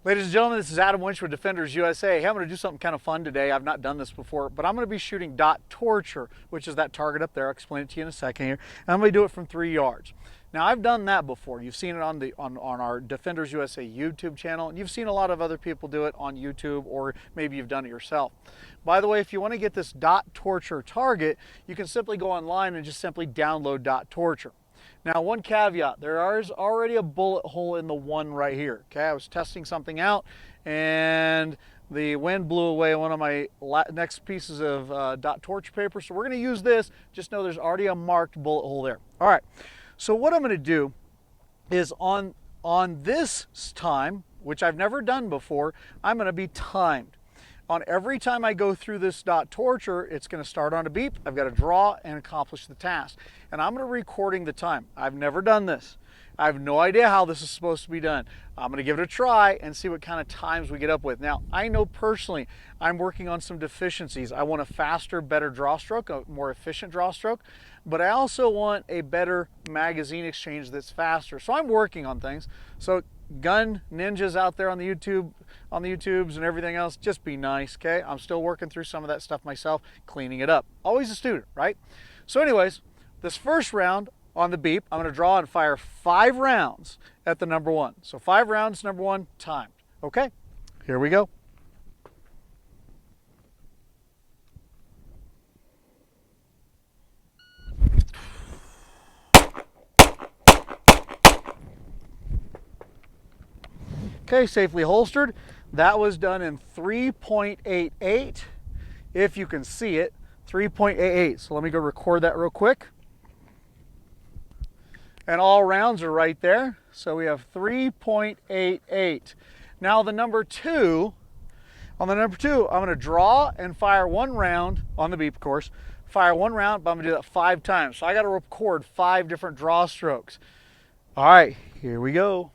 Ladies and gentlemen, this is Adam Winch with Defenders USA. Hey, I'm going to do something kind of fun today. I've not done this before, but I'm going to be shooting dot torture, which is that target up there. I'll explain it to you in a second here. And I'm going to do it from 3 yards. Now, I've done that before. You've seen it on our Defenders USA YouTube channel, and you've seen a lot of other people do it on YouTube, or maybe you've done it yourself. By the way, if you want to get this dot torture target, you can simply go online and just simply download dot torture. Now, one caveat, there is already a bullet hole in the one right here. Okay, I was testing something out and the wind blew away one of my next pieces of dot torture paper. So we're going to use this. Just know there's already a marked bullet hole there. All right, so what I'm going to do is on this time, which I've never done before, I'm going to be timed. On every time I go through this dot torture, it's going to start on a beep. I've got to draw and accomplish the task. And I'm going to be recording the time. I've never done this. I have no idea how this is supposed to be done. I'm going to give it a try and see what kind of times we get up with. Now, I know personally I'm working on some deficiencies. I want a faster, better draw stroke, a more efficient draw stroke, but I also want a better magazine exchange that's faster. So I'm working on things. So gun ninjas out there on the YouTubes and everything else, just be nice, okay? I'm still working through some of that stuff myself, cleaning it up. Always a student, right? So anyways, this first round on the beep, I'm going to draw and fire 5 rounds at the number 1. So 5 rounds, number 1, timed. Okay, here we go. Okay, safely holstered. That was done in 3.88, if you can see it, 3.88. So let me go record that real quick. And all rounds are right there. So we have 3.88. Now the number 2, on the number 2, I'm going to draw and fire 1 round on the beep, of course. Fire 1 round, but I'm going to do that 5 times. So I got to record 5 different draw strokes. All right, here we go.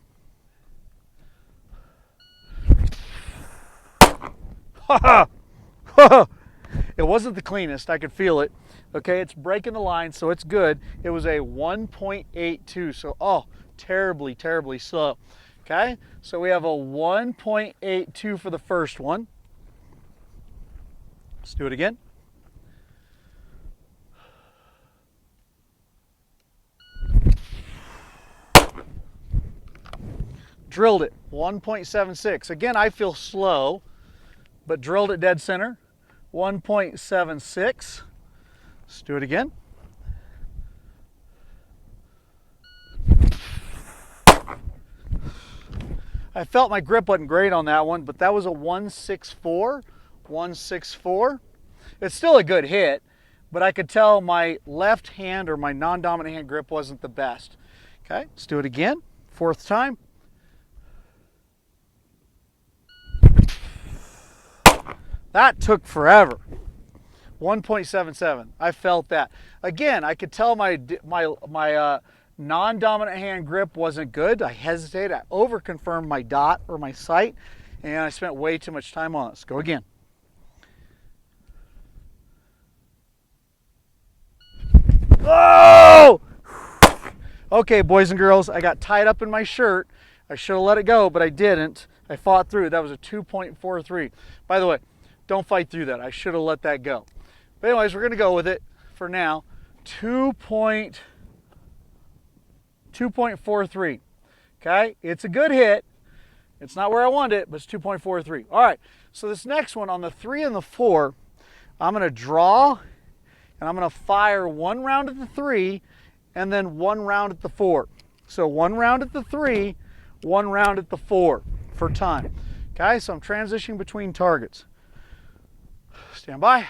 It wasn't the cleanest, I could feel it. Okay, it's breaking the line, so it's good. It was a 1.82, so terribly, terribly slow. Okay, so we have a 1.82 for the first one. Let's do it again. Drilled it, 1.76. Again, I feel slow, but drilled it dead center, 1.76. Let's do it again. I felt my grip wasn't great on that one, but that was a 164, 164. It's still a good hit, but I could tell my left hand or my non-dominant hand grip wasn't the best. Okay, let's do it again, 4th time. That took forever. 1.77. I felt that. Again, I could tell my non-dominant hand grip wasn't good. I hesitated. I over-confirmed my dot or my sight, and I spent way too much time on it. Let's go again. Oh! Okay, boys and girls, I got tied up in my shirt. I should have let it go, but I didn't. I fought through. That was a 2.43. By the way, don't fight through that. I should have let that go. But anyways, we're going to go with it for now. 2.43. Okay, it's a good hit. It's not where I want it, but it's 2.43. All right, so this next one on the 3 and the 4, I'm going to draw and I'm going to fire 1 round at the 3 and then 1 round at the 4. So 1 round at the 3, 1 round at the 4 for time. Okay, so I'm transitioning between targets. Stand by.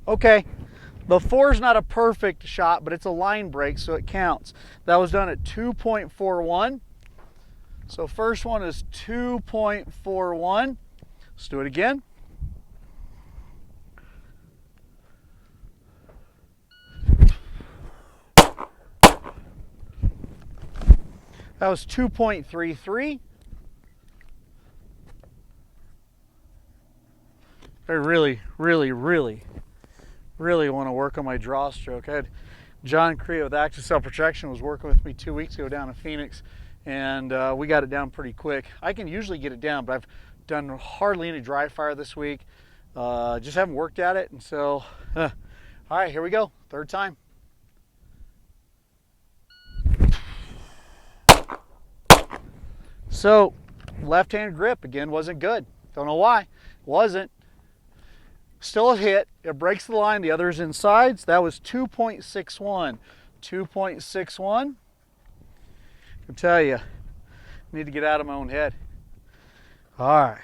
Okay, the 4 is not a perfect shot, but it's a line break, so it counts. That was done at 2.41. So first one is 2.41. Let's do it again. That was 2.33. I really want to work on my draw stroke. John Cree with Active Self Protection was working with me 2 weeks ago down in Phoenix, and we got it down pretty quick. I can usually get it down, but I've done hardly any dry fire this week. Just haven't worked at it, and so, all right, here we go, third time. So, left-hand grip, again, wasn't good. Don't know why, wasn't. Still a hit, it breaks the line, the other's inside. That was 2.61. 2.61. I tell you, I need to get out of my own head. All right.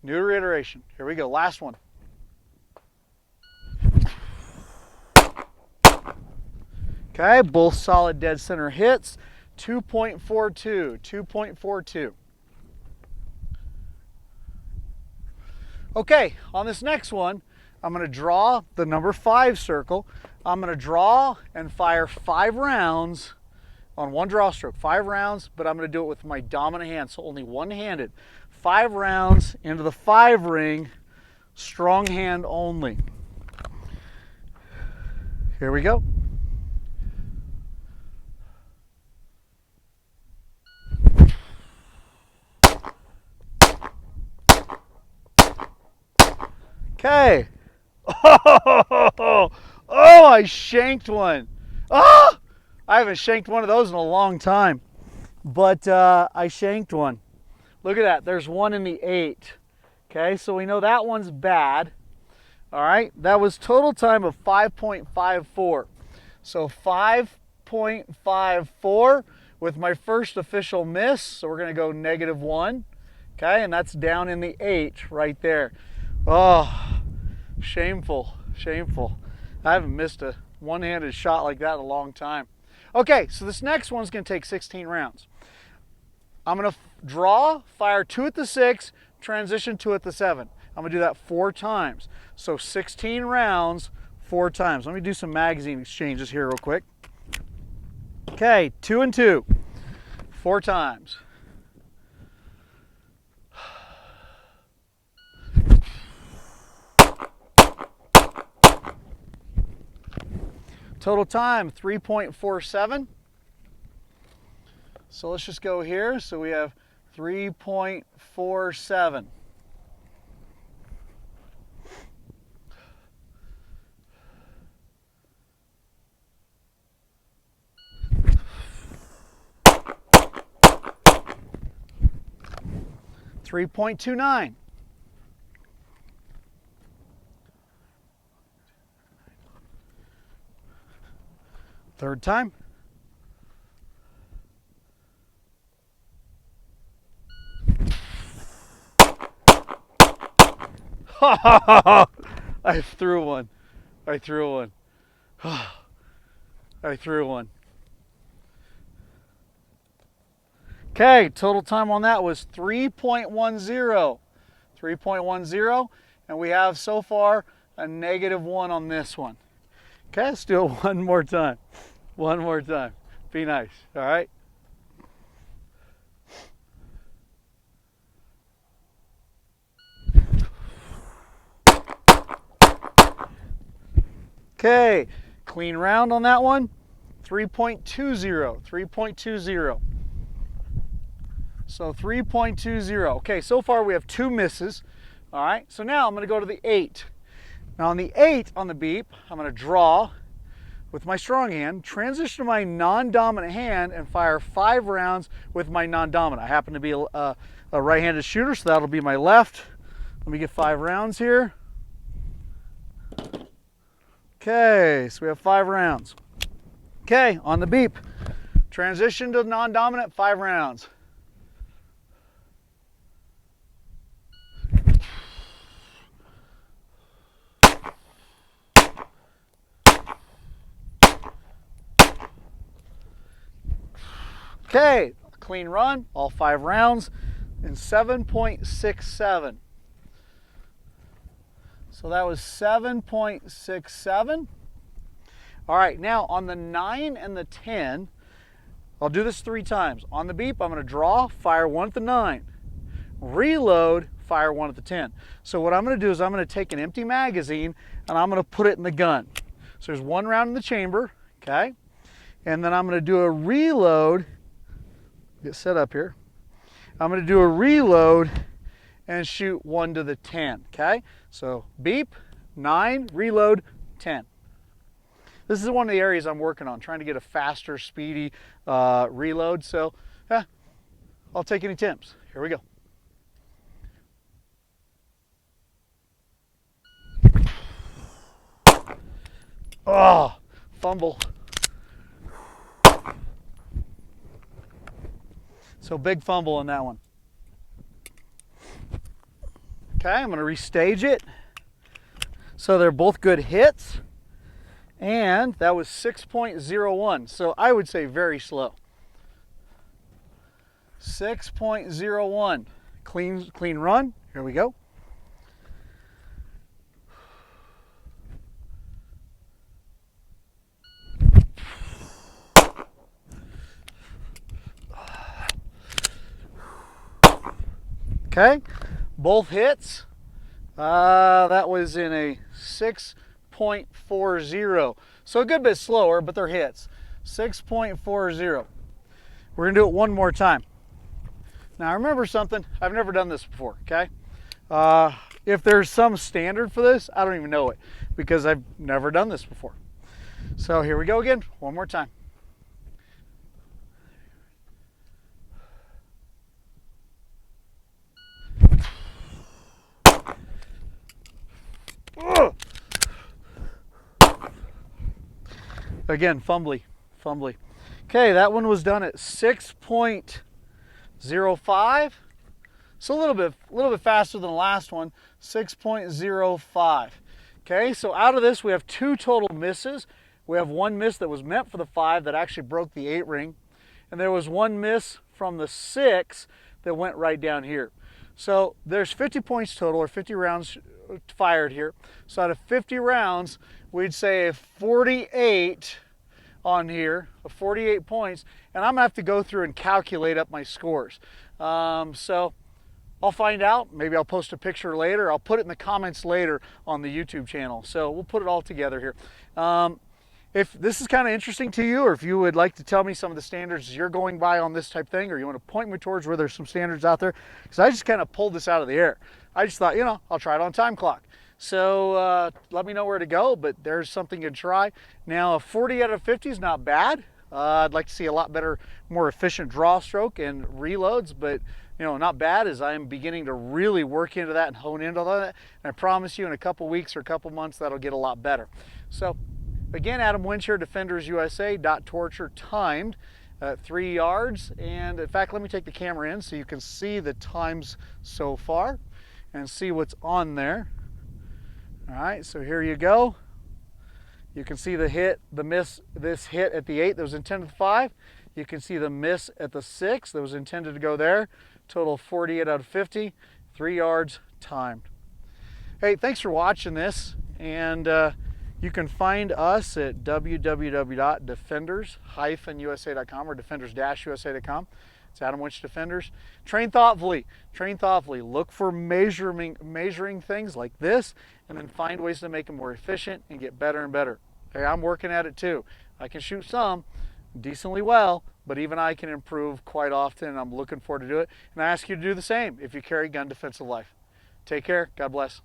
New reiteration. Here we go. Last one. Okay, both solid dead center hits. 2.42. 2.42. Okay, on this next one, I'm going to draw the number 5 circle. I'm going to draw and fire 5 rounds on one draw stroke. 5 rounds, but I'm going to do it with my dominant hand, so only one-handed. 5 rounds into the 5 ring, strong hand only. Here we go. Okay. Oh, I shanked one. Oh, I haven't shanked one of those in a long time, but I shanked one. Look at that. There's one in the 8. Okay, so we know that one's bad. All right, that was total time of 5.54. So 5.54 with my first official miss. So we're going to go -1. Okay, and that's down in the 8 right there. Oh, shameful, shameful. I haven't missed a one-handed shot like that in a long time. Okay, so this next one's going to take 16 rounds. I'm going to draw, fire 2 at the 6, transition 2 at the 7. I'm going to do that 4 times. So 16 rounds, 4 times. Let me do some magazine exchanges here real quick. Okay, 2 and 2, 4 times. Total time, 3.47. So let's just go here. So we have 3.47. $3.29. Third time. I threw one. I threw one. I threw one. Okay, total time on that was 3.10. 3.10, and we have so far a -1 on this one. Okay, let's do it one more time. One more time. Be nice, all right? Okay, clean round on that one. 3.20. 3.20. So 3.20. Okay, so far we have 2 misses. All right, so now I'm going to go to the 8. Now on the 8 on the beep, I'm going to draw with my strong hand, transition to my non-dominant hand, and fire 5 rounds with my non-dominant. I happen to be a right-handed shooter, so that'll be my left. Let me get 5 rounds here. Okay, so we have 5 rounds. Okay, on the beep, transition to non-dominant, 5 rounds. Okay, clean run, all 5 rounds in 7.67. So that was 7.67. All right, now on the 9 and the 10, I'll do this 3 times. On the beep, I'm going to draw, fire 1 at the 9. Reload, fire 1 at the 10. So what I'm going to do is I'm going to take an empty magazine and I'm going to put it in the gun. So there's 1 round in the chamber, okay? And then I'm going to do a reload. Get set up here. I'm going to do a reload and shoot 1 to the 10, okay? So beep, 9, reload, 10. This is one of the areas I'm working on, trying to get a faster, speedy reload. So I'll take any attempts. Here we go. Oh, fumble. So big fumble on that one. Okay, I'm going to restage it. So they're both good hits. And that was 6.01. So I would say very slow. 6.01. Clean run. Here we go. Okay, both hits. That was in a 6.40. So a good bit slower, but they're hits. 6.40. We're gonna do it one more time. Now remember something, I've never done this before, okay? If there's some standard for this, I don't even know it because I've never done this before. So here we go again, one more time. Again, fumbly. Okay, that one was done at 6.05. So a little bit faster than the last one, 6.05. Okay, so out of this we have 2 total misses. We have 1 miss that was meant for the 5 that actually broke the 8 ring. And there was 1 miss from the 6 that went right down here. So there's 50 points total, or 50 rounds fired here. So out of 50 rounds, we'd say a 48 on here, 48 points, and I'm gonna have to go through and calculate up my scores. So I'll find out. Maybe I'll post a picture later. I'll put it in the comments later on the YouTube channel. So we'll put it all together here. If this is kind of interesting to you, or if you would like to tell me some of the standards you're going by on this type thing, or you want to point me towards where there's some standards out there, because I just kind of pulled this out of the air. I just thought, I'll try it on time clock. So let me know where to go, but there's something to try. Now, a 40 out of 50 is not bad. I'd like to see a lot better, more efficient draw stroke and reloads, but not bad, as I am beginning to really work into that and hone into that. And I promise you in a couple weeks or a couple months, that'll get a lot better. So again, Adam Winch here, Defenders USA, dot torture timed at 3 yards. And in fact, let me take the camera in so you can see the times so far and see what's on there. All right, so here you go. You can see the hit, the miss, this hit at the 8 that was intended to 5. You can see the miss at the 6 that was intended to go there. Total 48 out of 50, 3 yards timed. Hey, thanks for watching this. And you can find us at www.defenders-usa.com or defenders-usa.com. It's Adam Winch Defenders. Train thoughtfully. Train thoughtfully. Look for measuring things like this, and then find ways to make them more efficient and get better and better. Hey, I'm working at it too. I can shoot some decently well, but even I can improve quite often, and I'm looking forward to do it. And I ask you to do the same if you carry gun defensive life. Take care. God bless.